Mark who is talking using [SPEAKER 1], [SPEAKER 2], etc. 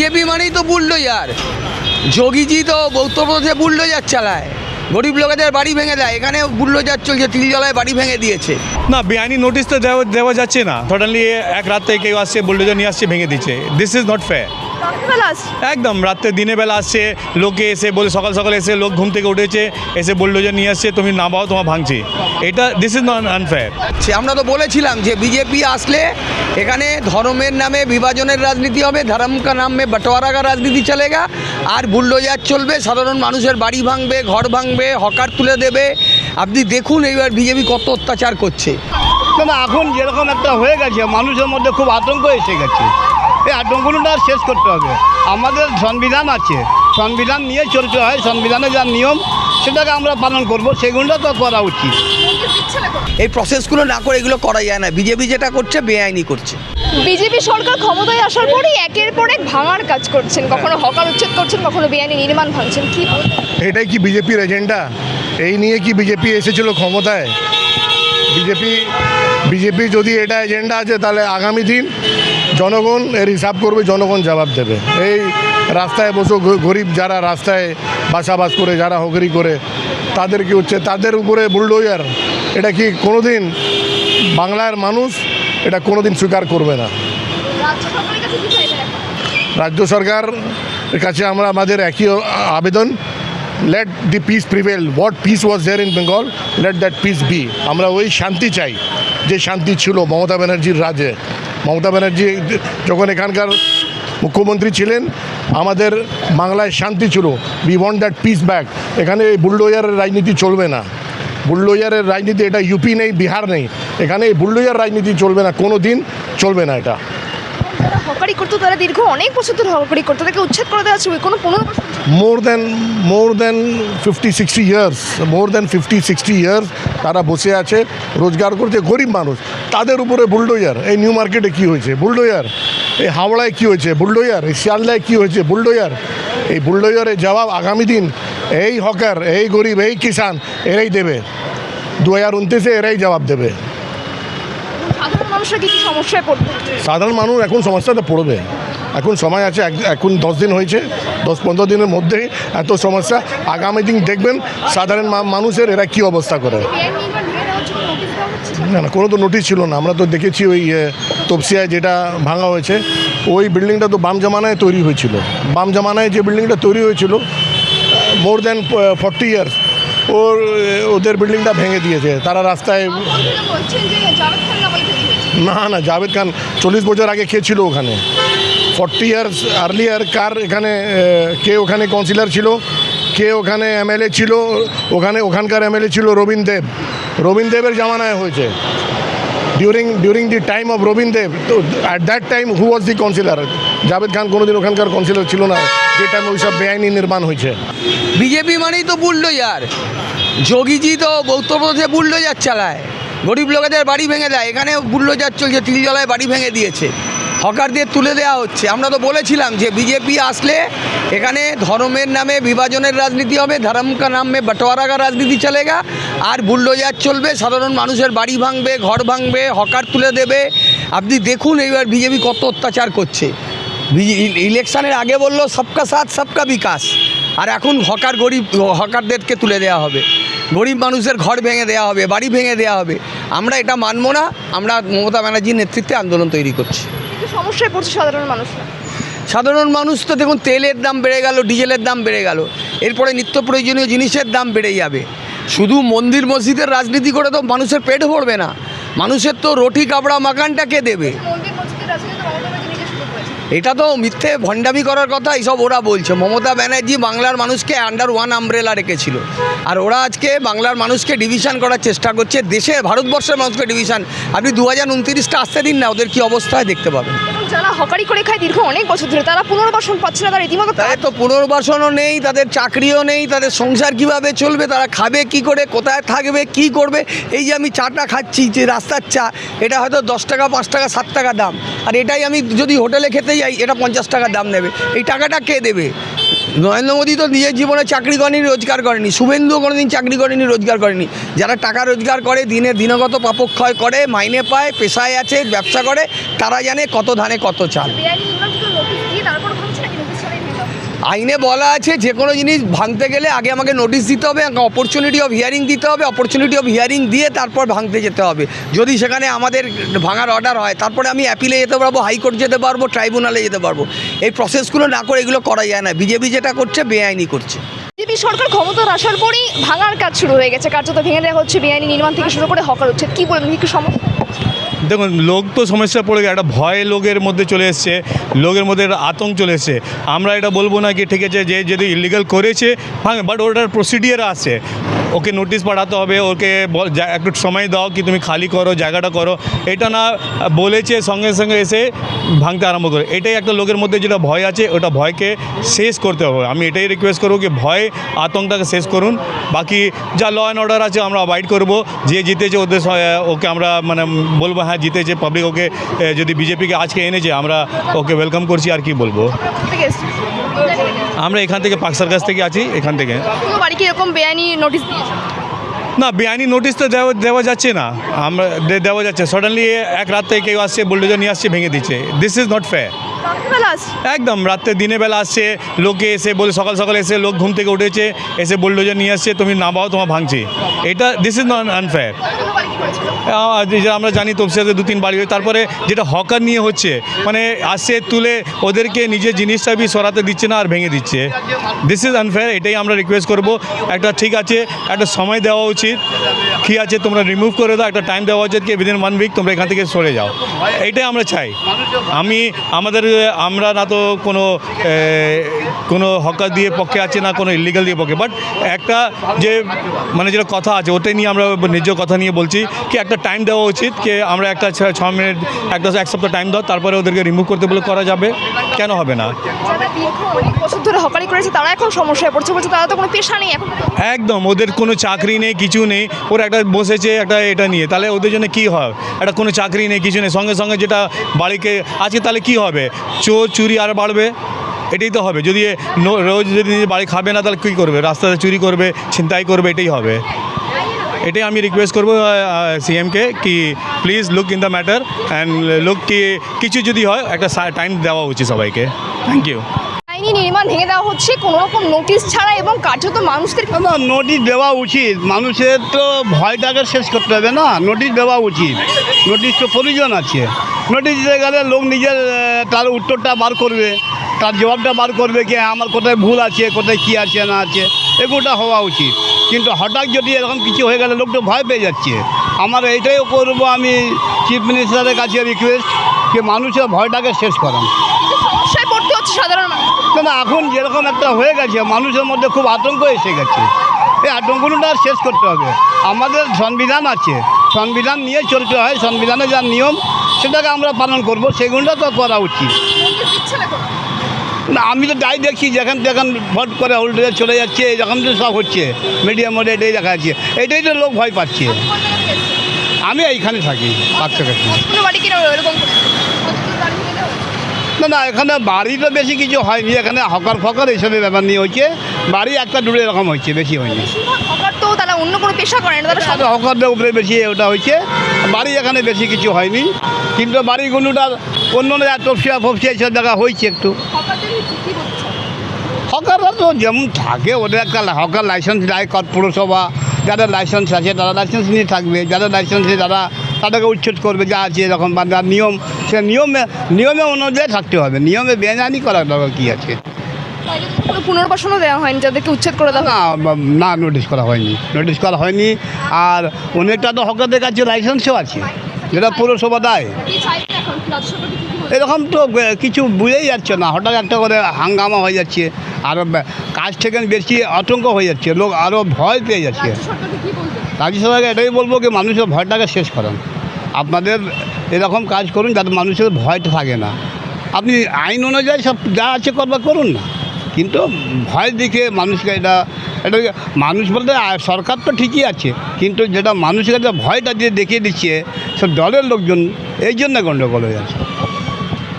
[SPEAKER 1] BJP মানেই তো bulldozer. যোগীজি তো উত্তরপ্রদেশে বুলডোজার চালায়, গরিব লোকেদের বাড়ি ভেঙে দেয়। এখানে বুলডোজার চলছে, তিলজলায় বাড়ি ভেঙে দিয়েছে।
[SPEAKER 2] না, বেআইনি নোটিশ তো দেওয়া যাচ্ছে না। সডেনলি এক রাতে কেউ আসছে, বুলডোজার নিয়ে আসছে, ভেঙে দিচ্ছে। This is not fair. একদম রাত্রে দিনের বেলা আসছে, লোকে এসে বলে সকাল সকাল এসে লোক ঘুম থেকে উঠেছে, এসে বুলডোজার নিয়ে আসছে, তুমি নামাও, তোমার ভাঙছি। এটা দিস ইজ নট আনফেয়ার।
[SPEAKER 1] আমরা তো বলেছিলাম যে বিজেপি আসলে এখানে ধর্মের নামে বিভাজনের রাজনীতি হবে, ধর্ম কা নাম মে বটোয়ারা কা রাজনীতি চলেগা, আর বুলডোজার চলবে, সাধারণ মানুষের বাড়ি ভাঙবে, ঘর ভাঙবে, হকার তুলে দেবে। আপনি দেখুন এইবার বিজেপি কত অত্যাচার করছে।
[SPEAKER 3] না, এখন যেরকম একটা হয়ে গেছে, মানুষের মধ্যে খুব আতঙ্ক এসে গেছে। এই আতঙ্কটা শেষ করতে হবে। আমাদের সংবিধান আছে, সংবিধান নিয়ে চলতে হয়। সংবিধানের যা নিয়ম সেটাকে আমরা পালন করব, সেগুলো তো করা উচিত।
[SPEAKER 1] এই প্রসেসগুলো না করে এগুলো করা যায় না। বিজেপি যেটা করছে বেআইনি করছে।
[SPEAKER 4] বিজেপি সরকার ক্ষমতায় আসার পরই একের পর এক ভাঙার কাজ করছেন, কখনো হকার উচ্ছেদ করছেন, কখনো বেআইনি নির্মাণ ভাঙছেন। কি
[SPEAKER 5] এটাই কি বিজেপির এজেন্ডা? এই নিয়ে কি বিজেপি এসেছিল ক্ষমতায়? বিজেপি যদি এটা এজেন্ডা আছে, তাহলে আগামী দিন জনগণ এর হিসাব করবে, জনগণ জবাব দেবে। এই রাস্তায় বসে গরিব যারা রাস্তায় বাসাবাস করে, যারা হকারি করে, তাদের কি হচ্ছে, তাদের উপরে বুলডোজার। এটা কি কোনোদিন বাংলার মানুষ এটা কোনোদিন স্বীকার করবে না। রাজ্য সরকারের কাছে আমরা আমাদের একই আবেদন, let the peace prevail. What peace was there in Bengal, let that peace be. আমরা ওই শান্তি চাই যে শান্তি ছিল মমতা ব্যানার্জির রাজ্যে। মমতা ব্যানার্জি যখন এখানকার মুখ্যমন্ত্রী ছিলেন, আমাদের বাংলায় শান্তি ছিল। We want that piece back. এখানে এই বুলডোজারের রাজনীতি চলবে না। বুলডোজারের রাজনীতি, এটা ইউপি নেই, বিহার নেই, এখানে এই বুলডোজার রাজনীতি চলবে না, কোনো দিন চলবে না। এটা
[SPEAKER 4] যারা হকারি করতো তারা দীর্ঘ অনেক বছর ধরে হকারি করতো, তাকে উচ্ছেদ করে দেওয়া হবে কোনো 15 বছর।
[SPEAKER 5] more than 50-60 years, more than 50-60 years তারা বসে আছে, রোজগার করছে, গরিব মানুষ। তাদের উপরে বুলডোজার। এই নিউ মার্কেটে কী হয়েছে? বুলডোজার। এই হাওড়ায় কী হয়েছে? বুলডোজার। এই শিয়ালদায় কী হয়েছে? বুলডোজার। এই বুলডোজারের জবাব আগামী দিন এই হকার, এই গরিব, এই কিষান এরাই দেবে। 2029-এ এরাই জবাব দেবে।
[SPEAKER 4] সাধারণ মানুষরা কি সমস্যায় পড়বে?
[SPEAKER 5] সাধারণ মানুষ এখন সমস্যাতে পড়বে। এখন সময় আছে, এখন 10 দিন হয়েছে, 10-15 দিনের মধ্যেই এত সমস্যা। আগামী দিন দেখবেন সাধারণ মানুষের এরা কী অবস্থা করে। না না, কোনো তো নোটিশ ছিল না। আমরা তো দেখেছি ওই তপসিয়ায় যেটা ভাঙা হয়েছে, ওই বিল্ডিংটা তো বাম জামানায় তৈরি হয়েছিল। বাম জামানায় যে বিল্ডিংটা তৈরি হয়েছিল, মোর দ্যান 40 ইয়ার্স ওদের বিল্ডিংটা ভেঙে দিয়েছে তারা রাস্তায়। না, জাভেদ খান 40 বছর আগে কে ছিল ওখানে? 40 ইয়ার্স আর্লিয়ার কার এখানে, কে ওখানে কাউন্সিলর ছিল, কে ওখানে এমএলএ ছিল? ওখানকার এমএলএ ছিল রবীন দেবের জামানায় হয়েছে। During the time of Rabin Deb. তো at that time who was the councillor? Javed Khan কোনোদিন ওখানকার কাউন্সিলর ছিল না, যে টাইমে ওইসব বেআইনি নির্মাণ হয়েছে।
[SPEAKER 1] বিজেপি মানেই তো বুলডোজার। যোগীজি তো উত্তরপ্রদেশে বুলডোজার চালায়, গরিব লোকেদের বাড়ি ভেঙে দেয়। এখানে বুলডোজার চলছে, তিলজলায় বাড়ি ভেঙে দিয়েছে, হকারদের তুলে দেওয়া হচ্ছে। আমরা তো বলেছিলাম যে বিজেপি আসলে এখানে ধর্মের নামে বিভাজনের রাজনীতি হবে, ধর্ম কা নাম মে বটোয়ারা কা রাজনীতি চলেগা, আর বুলডোজার চলবে, সাধারণ মানুষের বাড়ি ভাঙবে, ঘর ভাঙবে, হকার তুলে দেবে। আপনি দেখুন এইবার বিজেপি কত অত্যাচার করছে। ইলেকশনের আগে বললো সবকা সাথ সবকা বিকাশ, আর এখন হকারদেরকে তুলে দেওয়া হবে, গরিব মানুষের ঘর ভেঙে দেওয়া হবে, বাড়ি ভেঙে দেওয়া হবে। আমরা এটা মানব না। আমরা মমতা ব্যানার্জির নেতৃত্বে আন্দোলন তৈরি করছি।
[SPEAKER 4] সমস্যায় পড়ছে
[SPEAKER 1] সাধারণ মানুষ তো দেখুন, তেলের দাম বেড়ে গেল, ডিজেলের দাম বেড়ে গেল, এরপরে নিত্য প্রয়োজনীয় জিনিসের দাম বেড়ে যাবে। শুধু মন্দির মসজিদের রাজনীতি করে তো মানুষের পেট ভরবে না। মানুষের তো রুটি কাপড়া মাকানটা কে দেবে? এটা তো মিথ্যে ভণ্ডামি করার কথা, এইসব ওরা বলছে। মমতা ব্যানার্জি বাংলার মানুষকে আন্ডার ওয়ান আমব্রেলা রেখেছিল, আর ওরা আজকে বাংলার মানুষকে ডিভিশন করার চেষ্টা করছে। ভারতবর্ষের মানুষকে ডিভিশন। আপনি 2029টা আসতে দিন না, ওদের কী অবস্থায় দেখতে পাবেন।
[SPEAKER 4] যারা হকারি করে খায় দীর্ঘ অনেক বছর ধরে, তারা পুনর্বাসন পাচ্ছে না। তারা রীতিমতো
[SPEAKER 1] তাদের তো পুনর্বাসনও নেই, তাদের চাকরিও নেই, তাদের সংসার কিভাবে চলবে, তারা খাবে কি করে, কোথায় থাকবে, কি করবে? এই যে আমি চাটা খাচ্ছি, যে রাস্তার চা, এটা হয়তো 10 টাকা, 5 টাকা, 7 টাকা দাম, আর এটাই আমি যদি হোটেলে খেতে যাই, এটা 50 টাকা দাম নেবে। এই টাকাটা কে দেবে? নরেন্দ্র মোদী তো নিজের জীবনে চাকরি করেনি, রোজগার করেনি। শুভেন্দুও কোনোদিন চাকরি করেনি, রোজগার করেনি। যারা টাকা রোজগার করে, দিনগত পাপক্ষয় করে, মাইনে পায়, পেশায় আছে, ব্যবসা করে, তারা জানে কত ধানে কত চাল। আইনে বলা আছে যে কোনো জিনিস ভাঙতে গেলে আগে আমাকে নোটিশ দিতে হবে, অপরচুনিটি অফ হিয়ারিং দিতে হবে, অপরচুনিটি অফ হিয়ারিং দিয়ে তারপর ভাঙতে যেতে হবে। যদি সেখানে আমাদের ভাঙার অর্ডার হয় তারপরে আমি অ্যাপিলে যেতে পারবো, হাইকোর্ট যেতে পারবো, ট্রাইব্যুনালে যেতে পারবো। এই প্রসেসগুলো না করে এগুলো করা যায় না। বিজেপি যেটা করছে বেআইনি করছে।
[SPEAKER 4] বিজেপি সরকার ক্ষমতার আসার পরেই ভাঙার কাজ শুরু হয়ে গেছে, কার্যত ভেঙে দেওয়া হচ্ছে, বেআইনি নির্মাণ থেকে শুরু করে হকার উচ্ছেদ। কি বলবেন, কি সমস্যা?
[SPEAKER 2] দেখুন, লোক তো সমস্যা পড়ে গেছে, একটা ভয় লোকের মধ্যে চলে এসছে, লোকের মধ্যে একটা আতঙ্ক চলে এসছে। আমরা এটা বলবো না কি ঠিক আছে যে যদি ইলিগাল করেছে ভাঙে, বাট ওটার প্রসিডিয়ার আছে, ওকে নোটিশ পাঠাতে হবে, ওকে একটু সময় দাও কি তুমি খালি করো, জায়গাটা করো। এটা না বলেছে সঙ্গে সঙ্গে এসে ভাঙতে আরম্ভ করে, এটাই একটা লোকের মধ্যে যেটা ভয় আছে ওটা ভয়কে শেষ করতে হবে। আমি এটাই রিকোয়েস্ট করবো কি ভয় আতঙ্কটাকে শেষ করুন। বাকি যা ল অ্যান্ড অর্ডার আছে আমরা অ্যাভয়েড করবো। যে জিতেছে ওদের ওকে আমরা মানে বলবো হ্যাঁ জিতেছে, পাবলিক ওকে যদি বিজেপিকে আজকে এনেছে আমরা ওকে ওয়েলকাম করছি। আর কি বলবো, আমরা এখান থেকে পাকসার কাছ থেকে আছি, এখান থেকে
[SPEAKER 4] কোনো বাড়িকে এরকম বেআইনি নোটিশ দিয়েছে?
[SPEAKER 2] না, বেআইনি নোটিশ তো দেওয়া যাচ্ছে না, আমরা দেওয়া যাচ্ছে সডেনলি এক রাত থেকে কেউ আসছে বুলডোজার নিয়ে আসছে ভেঙে দিচ্ছে। This is not fair. একদম রাত্রে দিনের বেলা আসছে, লোকে এসে বলে সকাল সকাল এসে লোক ঘুম থেকে উঠেছে, এসে বুলডোজার নিয়ে আসছে, তুমি নামাও তোমার ভাঙছি। এটা দিস ইজ নট আনফেয়ার। যেটা আমরা জানি তফসিলাতে 2-3 বাড়ি হয়। তারপরে যেটা হকার নিয়ে হচ্ছে মানে আসছে তুলে ওদেরকে নিজের জিনিসটা বি সরাতে দিচ্ছে না আর ভেঙে দিচ্ছে। This is unfair. এটাই আমরা রিকোয়েস্ট করবো, একটা ঠিক আছে একটা সময় দেওয়া উচিত, কী আছে তোমরা রিমুভ করে দাও, একটা টাইম দেওয়া উচিত কি উইদিন 1 উইক তোমরা এখান থেকে সরে যাও। এটাই আমরা চাই। আমরা না তো কোনো হকার দিয়ে পক্ষে আছে না কোনো ইলিগাল দিয়ে পক্ষে, বাট একটা যে মানে যেটা কথা আছে ওটাই নিয়ে আমরা নিজ কথা নিয়ে বলছি কি একটা টাইম দেওয়া উচিত, কি আমরা একটা 6 মিনিট এক সপ্তাহ টাইম দাও, তারপরে ওদেরকে রিমুভ করতে বলে করা যাবে, কেন হবে না?
[SPEAKER 4] অনেক বছর ধরে হকারি করেছে তারা এখন সমস্যায় পড়ছে, বলছে তারা তো কোনো পেশা নেই এখন।
[SPEAKER 2] একদম, ওদের কোনো চাকরি নেই, কিছু নেই, ওরা একটা বসেছে একটা এটা নিয়ে, তাহলে ওদের জন্য কী হয়? একটা কোনো চাকরি নেই, কিছু নেই, সঙ্গে সঙ্গে যেটা বাড়িকে আজকে তাহলে কি হবে? চোর চুরি আর বাড়বে, এটাই তো হবে। যদি রোজ যদি নিজের বাড়ি খাবে না তাহলে কী করবে? রাস্তাতে চুরি করবে, ছিনতাই করবে, এটাই হবে। এটাই আমি রিকোয়েস্ট করবো সিএমকে কি please look in the matter and look কি কিছু যদি হয় একটা টাইম দেওয়া উচিত সবাইকে। Thank you.
[SPEAKER 4] আইনি নির্মাণ ভেঙে দেওয়া হচ্ছে কোনো রকম নোটিশ ছাড়া এবং কার্যত মানুষদের
[SPEAKER 3] না, নোটিশ দেওয়া উচিত। মানুষের তো ভয়টাকে শেষ করতে হবে না, নোটিশ দেওয়া উচিত। নোটিশ তো প্রয়োজন আছে। নোটিশ দিতে গেলে লোক নিজের তার উত্তরটা বার করবে, তার জবাবটা বার করবে কি আমার কোথায় ভুল আছে, কোথায় কী আছে না আছে, এগুলোটা হওয়া উচিত। কিন্তু হঠাৎ যদি এরকম কিছু হয়ে গেলে লোক তো ভয় পেয়ে যাচ্ছে। আমার এইটাই করবো আমি চিফ মিনিস্টারের কাছে রিকোয়েস্ট যে মানুষের ভয়টাকে শেষ করান।
[SPEAKER 4] সমস্যায় পড়তে হচ্ছে সাধারণ মানুষ।
[SPEAKER 3] না, এখন যেরকম একটা হয়ে গেছে মানুষের মধ্যে খুব আতঙ্ক এসে গেছে। এই আতঙ্কটা শেষ করতে হবে। আমাদের সংবিধান আছে, সংবিধান নিয়ে চলতে হয়, সংবিধানের যা নিয়ম সেটাকে আমরা পালন করব, সেগুলোটা তো করা উচিত। না, আমি তো তাই দেখছি যেখান যেখান ভোট করে উল্টে চলে যাচ্ছে, এরকম তো সব হচ্ছে মিডিয়ার মধ্যে, এটাই দেখা যাচ্ছে। এটাই তো লোক ভয় পাচ্ছে। আমি এইখানে থাকি পাকসাকাছি। না, এখানে বাড়ি তো বেশি কিছু হয়নি, এখানে হকার ফকার এইসবের ব্যাপার নিয়ে হচ্ছে। বাড়ি একটা দুটো এরকম হচ্ছে, বেশি হয়নি।
[SPEAKER 4] হকার তো তারা অন্য কোনো পেশা করে না, তারা
[SPEAKER 3] হকারদের উপরে বেশি ওটা হয়েছে। বাড়ি এখানে বেশি কিছু হয়নি, কিন্তু বাড়িগুলোটা অন্য তফসিয়া ফফসিয়া এইসব জায়গা হয়েছে একটু। হকাররা তো যেমন থাকে ওদের একটা হকার লাইসেন্স দেয় পুরসভা, যাদের লাইসেন্স আছে তারা লাইসেন্স নিয়ে থাকবে, যাদের লাইসেন্স নেই তারা তাদেরকে উচ্ছেদ করবে, যা আছে এরকম বা যার নিয়ম সে নিয়মে অনুযায়ী থাকতে হবে। নিয়মে বেআইনি করার দরকার কী আছে?
[SPEAKER 4] পুনর্বাসনও দেওয়া হয়নি যাদেরকে উচ্ছেদ করে দেওয়া?
[SPEAKER 3] না, নোটিশ করা হয়নি। আর অনেকটা তো হকারদের কাছে লাইসেন্সও আছে যেটা পুরসভা দেয়। এরকম তো কিছু বুঝেই যাচ্ছে না, হঠাৎ একটা করে হাঙ্গামা হয়ে যাচ্ছে, আরও কাজ থেকে বেশি আতঙ্ক হয়ে যাচ্ছে, লোক আরও ভয় পেয়ে যাচ্ছে। রাজ্য সরকারকে এটাই বলবো কি মানুষের ভয়টাকে শেষ করান। আপনাদের এরকম কাজ করুন যাতে মানুষের ভয়টা থাকে না। আপনি আইন অনুযায়ী সব যা আছে করবা করুন না, কিন্তু ভয় দেখে মানুষকে এটা মানুষ বলতে সরকার তো ঠিকই আছে, কিন্তু যেটা মানুষের কাছে ভয়টা দিয়ে দেখিয়ে দিচ্ছে সব দলের লোকজন, এই জন্য গণ্ডগোল হয়ে যাচ্ছে।